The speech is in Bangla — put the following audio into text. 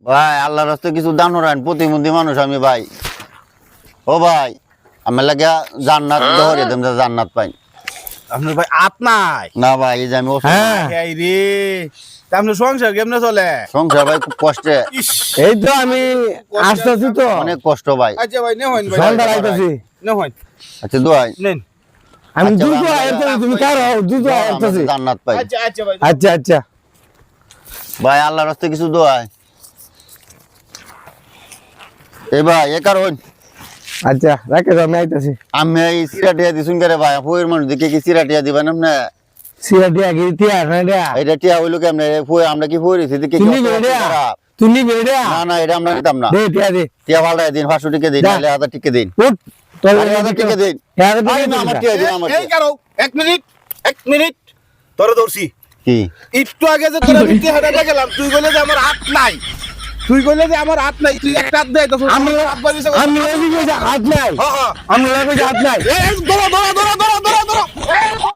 ভাই আল্লাহর রাস্তায় কিছু দান করেন, প্রতিবন্ধী মানুষ আমি ভাই। ও ভাই আমার লাগে জান্নাত ধরে দেন, জান্নাত পাই। আপনার ভাই আপনার না ভাই এই যে আমি হ্যাঁ এই রে আপনার সংসার কেমনে চলে? সংসার ভাই খুব কষ্টে, ইস, এই তো আমি আসতেছি তো অনেক কষ্ট ভাই। আচ্ছা ভাই নে হইন ভাই, সন্ধ্যা আইতাছি নে হইন আচ্ছা দোয়াই নেন। আমি আচ্ছা, দ্রুত ভাই, আইতাছি, তুমি কারো দ্রুত আইতাছি। জান্নাত পাই। আচ্ছা আচ্ছা ভাই আচ্ছা আচ্ছা ভাই আল্লাহর রাস্তায় কিছু দোয়াই। এ ভাই এ কারণ আচ্ছা রাখে দাও, আমি আইতাছি। আমি এই সিরাটিয়া দিছুন করে ভাই, ফুয়ের মানুষ দিকে কি সিরাটিয়া দিবেন আপনি? সিরাটি আগে তিয়া না রে, এটা টিয়া হইলো কেমনে? ফুয়ে আমরা কি ফুয়ে দিছি দিকে তুমি বেড়া তুমি বেড়া না না এটা আমরা নিতাম না। দে তিয়া দে টিয়া পাল্টাই দিন, 500 টাকা দিন, যা। নাহলে 1000 টাকা দিন। উঠ তোর 1000 টাকা দিন। আরে না আমার টিয়া দিন, আমার এই কারো এক মিনিট তোরে দর্শি কি একটু আগে যে তোরা মিটি হাঁটাতে গেলাম, তুই বলে যে আমার হাত নাই, তুই বলে যে আমার হাত নাই, তুই একটা হাত দেয় তো আমি লাগি যে হাত নাই, হ্যাঁ হ্যাঁ আমি লাগি যে হাত নাই। এই ধরো ধরো ধরো